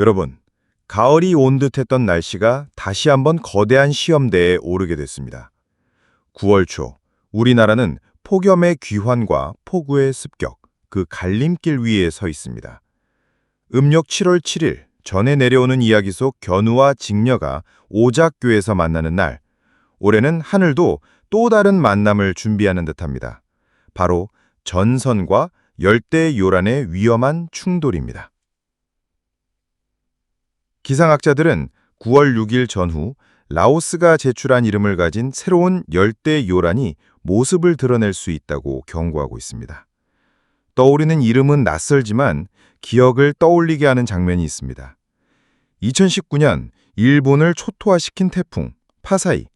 여러분, 가을이 온 듯했던 날씨가 다시 한번 거대한 시험대에 오르게 됐습니다. 9월 초, 우리나라는 폭염의 귀환과 폭우의 습격, 그 갈림길 위에 서 있습니다. 음력 7월 7일, 전해 내려오는 이야기 속 견우와 직녀가 오작교에서 만나는 날, 올해는 하늘도 또 다른 만남을 준비하는 듯합니다. 바로 전선과 열대요란의 위험한 충돌입니다. 기상학자들은 9월 6일 전후 라오스가 제출한 이름을 가진 새로운 열대요란이 모습을 드러낼 수 있다고 경고하고 있습니다. 떠오르는 이름은 낯설지만 기억을 떠올리게 하는 장면이 있습니다. 2019년 일본을 초토화시킨 태풍 파사이,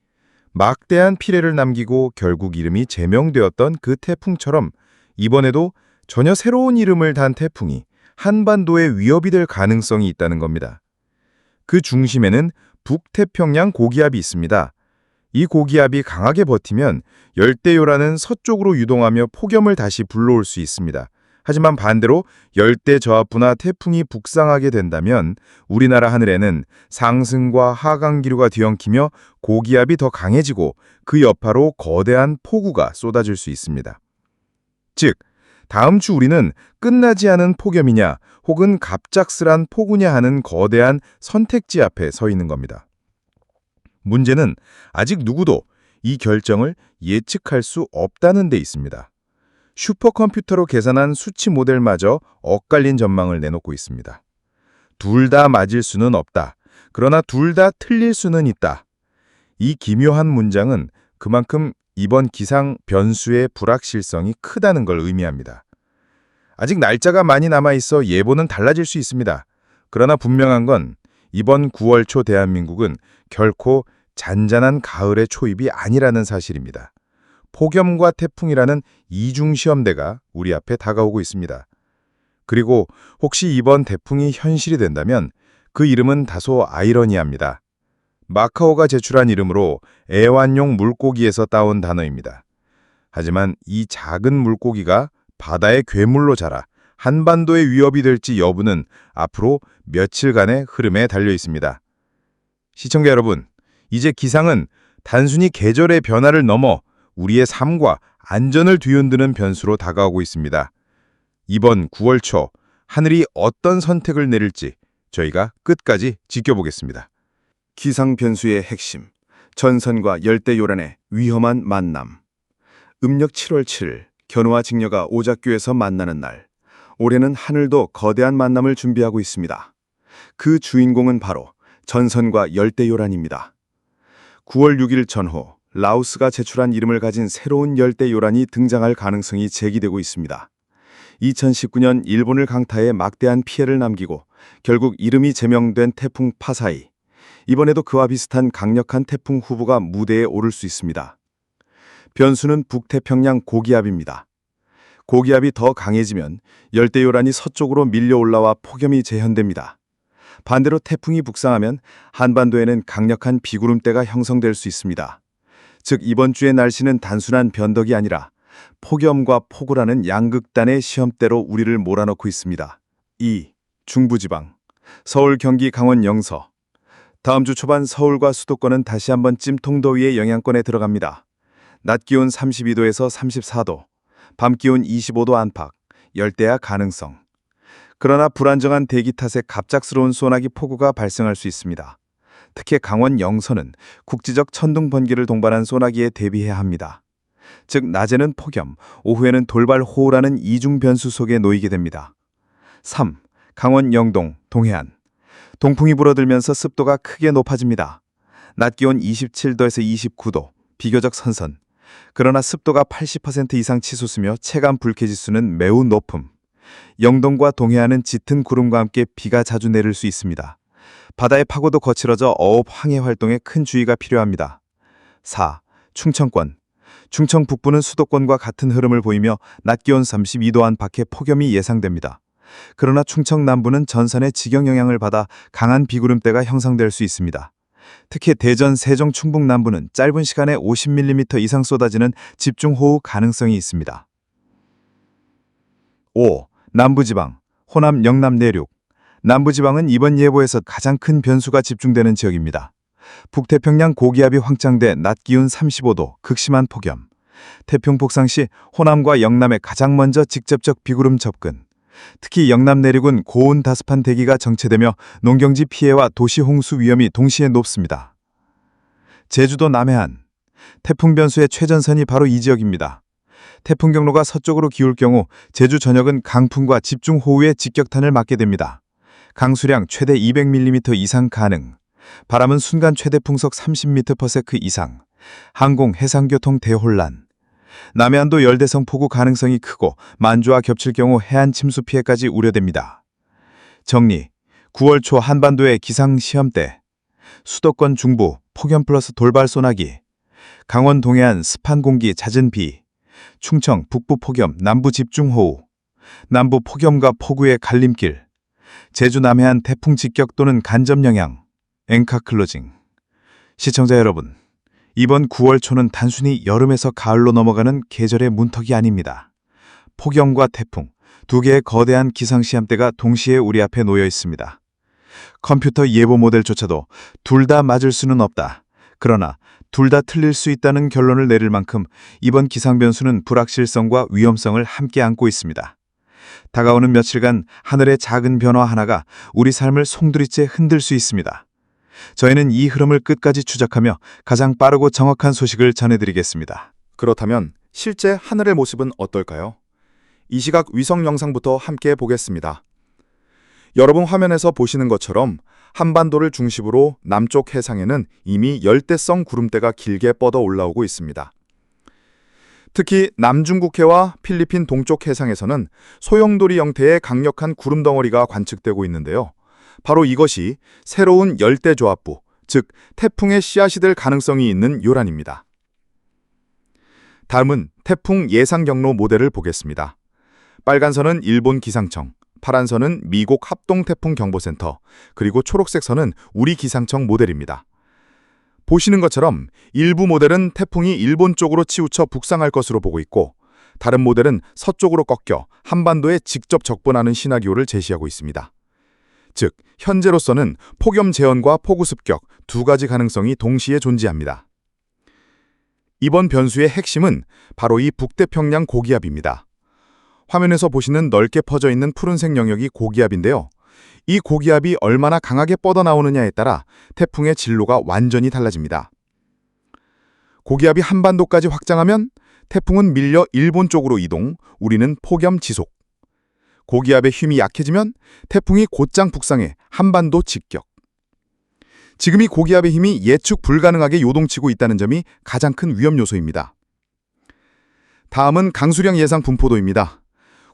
막대한 피해를 남기고 결국 이름이 제명되었던 그 태풍처럼 이번에도 전혀 새로운 이름을 단 태풍이 한반도에 위협이 될 가능성이 있다는 겁니다. 그 중심에는 북태평양 고기압이 있습니다. 이 고기압이 강하게 버티면 열대요란은 서쪽으로 유동하며 폭염을 다시 불러올 수 있습니다. 하지만 반대로 열대저하부나 태풍이 북상하게 된다면 우리나라 하늘에는 상승과 하강 기류가 뒤엉키며 고기압이 더 강해지고 그 여파로 거대한 폭우가 쏟아질 수 있습니다. 즉, 다음 주 우리는 끝나지 않은 폭염이냐 혹은 갑작스런 폭우냐 하는 거대한 선택지 앞에 서 있는 겁니다. 문제는 아직 누구도 이 결정을 예측할 수 없다는 데 있습니다. 슈퍼컴퓨터로 계산한 수치 모델마저 엇갈린 전망을 내놓고 있습니다. 둘 다 맞을 수는 없다. 그러나 둘 다 틀릴 수는 있다. 이 기묘한 문장은 그만큼 이번 기상 변수의 불확실성이 크다는 걸 의미합니다. 아직 날짜가 많이 남아있어 예보는 달라질 수 있습니다. 그러나 분명한 건 이번 9월 초 대한민국은 결코 잔잔한 가을의 초입이 아니라는 사실입니다. 폭염과 태풍이라는 이중시험대가 우리 앞에 다가오고 있습니다. 그리고 혹시 이번 태풍이 현실이 된다면 그 이름은 다소 아이러니합니다. 마카오가 제출한 이름으로 애완용 물고기에서 따온 단어입니다. 하지만 이 작은 물고기가 바다의 괴물로 자라 한반도의 위협이 될지 여부는 앞으로 며칠간의 흐름에 달려 있습니다. 시청자 여러분, 이제 기상은 단순히 계절의 변화를 넘어 우리의 삶과 안전을 뒤흔드는 변수로 다가오고 있습니다. 이번 9월 초 하늘이 어떤 선택을 내릴지 저희가 끝까지 지켜보겠습니다. 기상 변수의 핵심, 전선과 열대요란의 위험한 만남. 음력 7월 7일, 견우와 직녀가 오작교에서 만나는 날. 올해는 하늘도 거대한 만남을 준비하고 있습니다. 그 주인공은 바로 전선과 열대요란입니다. 9월 6일 전후, 라오스가 제출한 이름을 가진 새로운 열대요란이 등장할 가능성이 제기되고 있습니다. 2019년 일본을 강타해 막대한 피해를 남기고 결국 이름이 제명된 태풍 파사이. 이번에도 그와 비슷한 강력한 태풍 후보가 무대에 오를 수 있습니다. 변수는 북태평양 고기압입니다. 고기압이 더 강해지면 열대요란이 서쪽으로 밀려 올라와 폭염이 재현됩니다. 반대로 태풍이 북상하면 한반도에는 강력한 비구름대가 형성될 수 있습니다. 즉 이번 주의 날씨는 단순한 변덕이 아니라 폭염과 폭우라는 양극단의 시험대로 우리를 몰아넣고 있습니다. 2. 중부지방, 서울, 경기, 강원, 영서. 다음 주 초반 서울과 수도권은 다시 한번 찜통더위의 영향권에 들어갑니다. 낮 기온 32도에서 34도, 밤 기온 25도 안팎, 열대야 가능성. 그러나 불안정한 대기 탓에 갑작스러운 소나기 폭우가 발생할 수 있습니다. 특히 강원 영서는 국지적 천둥 번개를 동반한 소나기에 대비해야 합니다. 즉 낮에는 폭염, 오후에는 돌발호우라는 이중 변수 속에 놓이게 됩니다. 3. 강원 영동, 동해안. 동풍이 불어들면서 습도가 크게 높아집니다. 낮 기온 27도에서 29도, 비교적 선선. 그러나 습도가 80% 이상 치솟으며 체감 불쾌지수는 매우 높음. 영동과 동해안은 짙은 구름과 함께 비가 자주 내릴 수 있습니다. 바다의 파고도 거칠어져 어업 항해 활동에 큰 주의가 필요합니다. 4. 충청권. 충청 북부는 수도권과 같은 흐름을 보이며 낮 기온 32도 안팎의 폭염이 예상됩니다. 그러나 충청 남부는 전선의 직영 영향을 받아 강한 비구름대가 형성될 수 있습니다. 특히 대전, 세종, 충북 남부는 짧은 시간에 50mm 이상 쏟아지는 집중호우 가능성이 있습니다. 5. 남부지방, 호남, 영남 내륙. 남부지방은 이번 예보에서 가장 큰 변수가 집중되는 지역입니다. 북태평양 고기압이 확장돼 낮 기온 35도, 극심한 폭염. 태풍 북상 시 호남과 영남에 가장 먼저 직접적 비구름 접근. 특히 영남 내륙은 고온 다습한 대기가 정체되며 농경지 피해와 도시 홍수 위험이 동시에 높습니다. 제주도 남해안. 태풍 변수의 최전선이 바로 이 지역입니다. 태풍 경로가 서쪽으로 기울 경우 제주 전역은 강풍과 집중호우의 직격탄을 맞게 됩니다. 강수량 최대 200mm 이상 가능. 바람은 순간 최대 풍속 30m/s 이상. 항공, 해상교통 대혼란. 남해안도 열대성 폭우 가능성이 크고 만조와 겹칠 경우 해안 침수 피해까지 우려됩니다. 정리. 9월 초 한반도의 기상 시험대. 수도권 중부 폭염 플러스 돌발 소나기. 강원 동해안 습한 공기 잦은 비. 충청 북부 폭염 남부 집중호우. 남부 폭염과 폭우의 갈림길. 제주 남해안 태풍 직격 또는 간접 영향. 앵카 클로징. 시청자 여러분, 이번 9월 초는 단순히 여름에서 가을로 넘어가는 계절의 문턱이 아닙니다. 폭염과 태풍, 두 개의 거대한 기상시험대가 동시에 우리 앞에 놓여 있습니다. 컴퓨터 예보 모델조차도 둘 다 맞을 수는 없다. 그러나 둘 다 틀릴 수 있다는 결론을 내릴 만큼 이번 기상 변수는 불확실성과 위험성을 함께 안고 있습니다. 다가오는 며칠간 하늘의 작은 변화 하나가 우리 삶을 송두리째 흔들 수 있습니다. 저희는 이 흐름을 끝까지 추적하며 가장 빠르고 정확한 소식을 전해드리겠습니다. 그렇다면 실제 하늘의 모습은 어떨까요? 이 시각 위성 영상부터 함께 보겠습니다. 여러분 화면에서 보시는 것처럼 한반도를 중심으로 남쪽 해상에는 이미 열대성 구름대가 길게 뻗어 올라오고 있습니다. 특히 남중국해와 필리핀 동쪽 해상에서는 소용돌이 형태의 강력한 구름 덩어리가 관측되고 있는데요. 바로 이것이 새로운 열대조합부, 즉 태풍의 씨앗이 될 가능성이 있는 요란입니다. 다음은 태풍 예상 경로 모델을 보겠습니다. 빨간 선은 일본 기상청, 파란 선은 미국 합동태풍경보센터, 그리고 초록색 선은 우리 기상청 모델입니다. 보시는 것처럼 일부 모델은 태풍이 일본 쪽으로 치우쳐 북상할 것으로 보고 있고, 다른 모델은 서쪽으로 꺾여 한반도에 직접 접근하는 시나리오를 제시하고 있습니다. 즉, 현재로서는 폭염 재현과 폭우 습격 두 가지 가능성이 동시에 존재합니다. 이번 변수의 핵심은 바로 이 북태평양 고기압입니다. 화면에서 보시는 넓게 퍼져 있는 푸른색 영역이 고기압인데요. 이 고기압이 얼마나 강하게 뻗어나오느냐에 따라 태풍의 진로가 완전히 달라집니다. 고기압이 한반도까지 확장하면 태풍은 밀려 일본 쪽으로 이동, 우리는 폭염 지속. 고기압의 힘이 약해지면 태풍이 곧장 북상해 한반도 직격. 지금 이 고기압의 힘이 예측 불가능하게 요동치고 있다는 점이 가장 큰 위험 요소입니다. 다음은 강수량 예상 분포도입니다.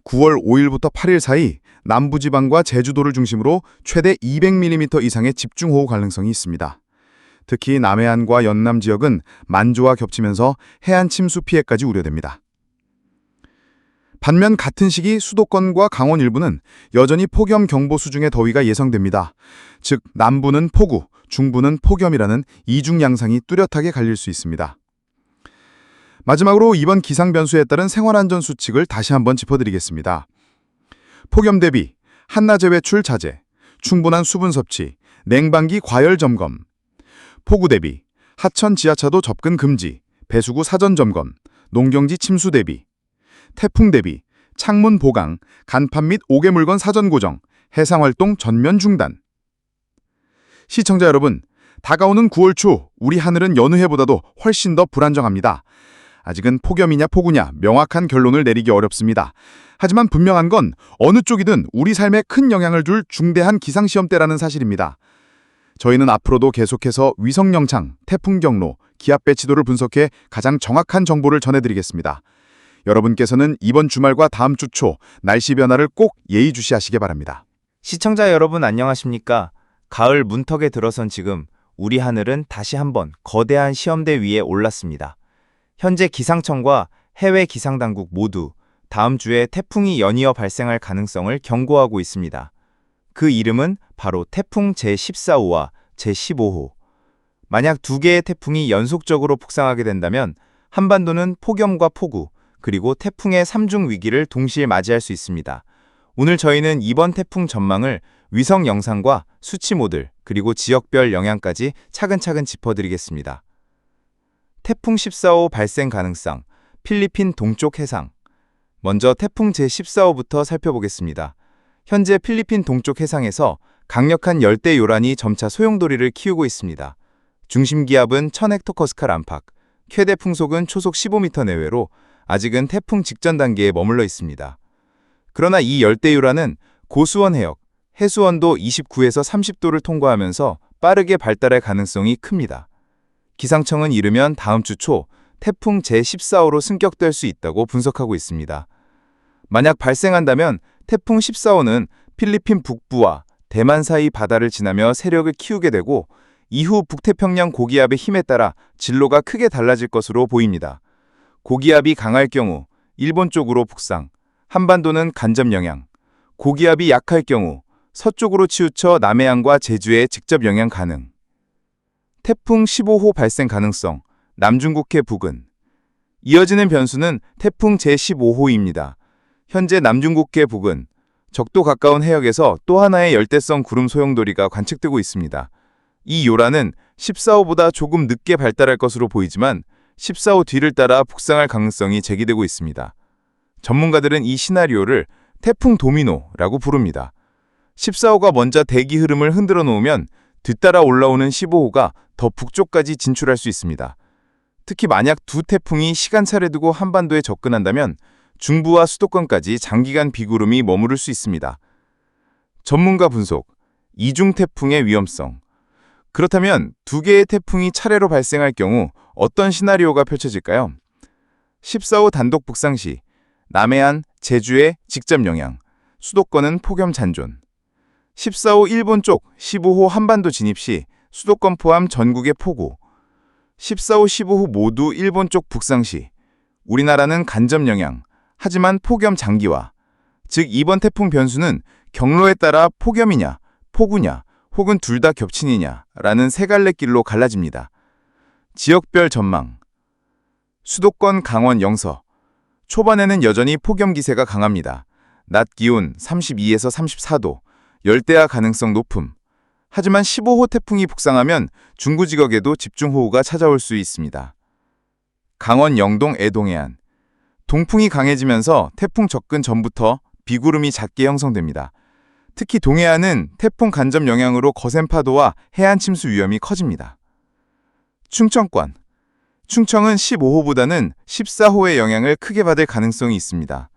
9월 5일부터 8일 사이 남부지방과 제주도를 중심으로 최대 200mm 이상의 집중호우 가능성이 있습니다. 특히 남해안과 연남 지역은 만조와 겹치면서 해안 침수 피해까지 우려됩니다. 반면 같은 시기 수도권과 강원 일부는 여전히 폭염 경보 수준의 더위가 예상됩니다. 즉 남부는 폭우, 중부는 폭염이라는 이중 양상이 뚜렷하게 갈릴 수 있습니다. 마지막으로 이번 기상 변수에 따른 생활안전 수칙을 다시 한번 짚어드리겠습니다. 폭염 대비, 한낮에 외출 자제, 충분한 수분 섭취, 냉방기 과열 점검. 폭우 대비, 하천 지하차도 접근 금지, 배수구 사전 점검, 농경지 침수 대비. 태풍 대비, 창문 보강, 간판 및 옥외 물건 사전 고정, 해상활동 전면 중단. 시청자 여러분, 다가오는 9월 초 우리 하늘은 여느 해보다도 훨씬 더 불안정합니다. 아직은 폭염이냐 폭우냐 명확한 결론을 내리기 어렵습니다. 하지만 분명한 건 어느 쪽이든 우리 삶에 큰 영향을 줄 중대한 기상시험대라는 사실입니다. 저희는 앞으로도 계속해서 위성 영창, 태풍 경로, 기압 배치도를 분석해 가장 정확한 정보를 전해드리겠습니다. 여러분께서는 이번 주말과 다음 주 초 날씨 변화를 꼭 예의주시하시기 바랍니다. 시청자 여러분 안녕하십니까? 가을 문턱에 들어선 지금 우리 하늘은 다시 한번 거대한 시험대 위에 올랐습니다. 현재 기상청과 해외 기상당국 모두 다음 주에 태풍이 연이어 발생할 가능성을 경고하고 있습니다. 그 이름은 바로 태풍 제14호와 제15호. 만약 두 개의 태풍이 연속적으로 북상하게 된다면 한반도는 폭염과 폭우, 그리고 태풍의 3중 위기를 동시에 맞이할 수 있습니다. 오늘 저희는 이번 태풍 전망을 위성 영상과 수치 모델, 그리고 지역별 영향까지 차근차근 짚어드리겠습니다. 태풍 14호 발생 가능성, 필리핀 동쪽 해상. 먼저 태풍 제14호부터 살펴보겠습니다. 현재 필리핀 동쪽 해상에서 강력한 열대 요란이 점차 소용돌이를 키우고 있습니다. 중심 기압은 1000헥토커스칼 안팎, 최대 풍속은 초속 15m 내외로 아직은 태풍 직전 단계에 머물러 있습니다. 그러나 이 열대 요란은 고수원 해역, 해수온도 29에서 30도를 통과하면서 빠르게 발달할 가능성이 큽니다. 기상청은 이르면 다음 주 초 태풍 제14호로 승격될 수 있다고 분석하고 있습니다. 만약 발생한다면 태풍 14호는 필리핀 북부와 대만 사이 바다를 지나며 세력을 키우게 되고 이후 북태평양 고기압의 힘에 따라 진로가 크게 달라질 것으로 보입니다. 고기압이 강할 경우 일본 쪽으로 북상, 한반도는 간접 영향, 고기압이 약할 경우 서쪽으로 치우쳐 남해안과 제주에 직접 영향 가능. 태풍 15호 발생 가능성, 남중국해 부근. 이어지는 변수는 태풍 제15호입니다. 현재 남중국해 부근, 적도 가까운 해역에서 또 하나의 열대성 구름 소용돌이가 관측되고 있습니다. 이 요란은 14호보다 조금 늦게 발달할 것으로 보이지만 14호 뒤를 따라 북상할 가능성이 제기되고 있습니다. 전문가들은 이 시나리오를 태풍 도미노라고 부릅니다. 14호가 먼저 대기 흐름을 흔들어 놓으면 뒤따라 올라오는 15호가 더 북쪽까지 진출할 수 있습니다. 특히 만약 두 태풍이 시간차를 두고 한반도에 접근한다면 중부와 수도권까지 장기간 비구름이 머무를 수 있습니다. 전문가 분석, 이중 태풍의 위험성. 그렇다면 두 개의 태풍이 차례로 발생할 경우 어떤 시나리오가 펼쳐질까요? 14호 단독 북상 시 남해안, 제주에 직접 영향, 수도권은 폭염 잔존. 14호 일본 쪽 15호 한반도 진입 시 수도권 포함 전국에 폭우. 14호, 15호 모두 일본 쪽 북상 시 우리나라는 간접 영향, 하지만 폭염 장기화. 즉 이번 태풍 변수는 경로에 따라 폭염이냐, 폭우냐, 혹은 둘 다 겹치느냐라는 세 갈래 길로 갈라집니다. 지역별 전망. 수도권 강원 영서. 초반에는 여전히 폭염 기세가 강합니다. 낮 기온 32에서 34도, 열대야 가능성 높음. 하지만 15호 태풍이 북상하면 중부 지역에도 집중호우가 찾아올 수 있습니다. 강원 영동 애동해안. 동풍이 강해지면서 태풍 접근 전부터 비구름이 잦게 형성됩니다. 특히 동해안은 태풍 간접 영향으로 거센 파도와 해안 침수 위험이 커집니다. 충청권. 충청은 15호보다는 14호의 영향을 크게 받을 가능성이 있습니다.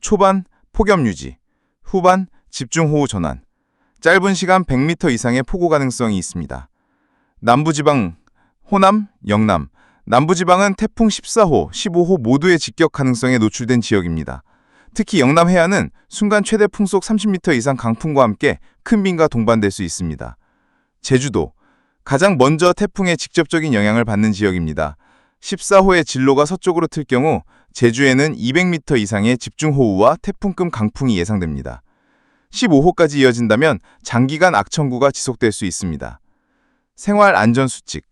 초반 폭염 유지, 후반 집중호우 전환, 짧은 시간 100m 이상의 폭우 가능성이 있습니다. 남부지방, 호남, 영남. 남부지방은 태풍 14호, 15호 모두의 직격 가능성에 노출된 지역입니다. 특히 영남 해안은 순간 최대 풍속 30m 이상 강풍과 함께 큰 빙과 동반될 수 있습니다. 제주도, 가장 먼저 태풍의 직접적인 영향을 받는 지역입니다. 14호의 진로가 서쪽으로 틀 경우 제주에는 200m 이상의 집중호우와 태풍급 강풍이 예상됩니다. 15호까지 이어진다면 장기간 악천구가 지속될 수 있습니다. 생활 안전 수칙,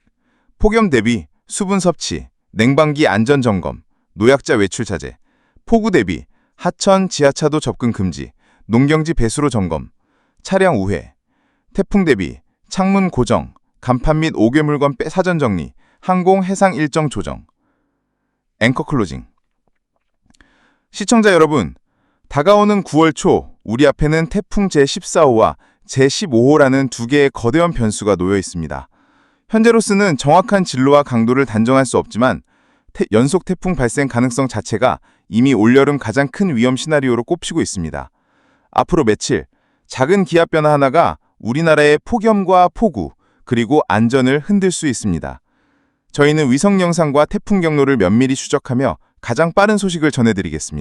폭염 대비, 수분 섭취, 냉방기 안전 점검, 노약자 외출 자제, 폭우 대비, 하천, 지하차도 접근 금지, 농경지 배수로 점검, 차량 우회, 태풍 대비, 창문 고정, 간판 및 옥외 물건 사전 정리, 항공, 해상 일정 조정. 앵커 클로징. 시청자 여러분, 다가오는 9월 초 우리 앞에는 태풍 제14호와 제15호라는 두 개의 거대한 변수가 놓여 있습니다. 현재로서는 정확한 진로와 강도를 단정할 수 없지만 연속 태풍 발생 가능성 자체가 이미 올여름 가장 큰 위험 시나리오로 꼽히고 있습니다. 앞으로 며칠 작은 기압 변화 하나가 우리나라의 폭염과 폭우 그리고 안전을 흔들 수 있습니다. 저희는 위성 영상과 태풍 경로를 면밀히 추적하며 가장 빠른 소식을 전해드리겠습니다.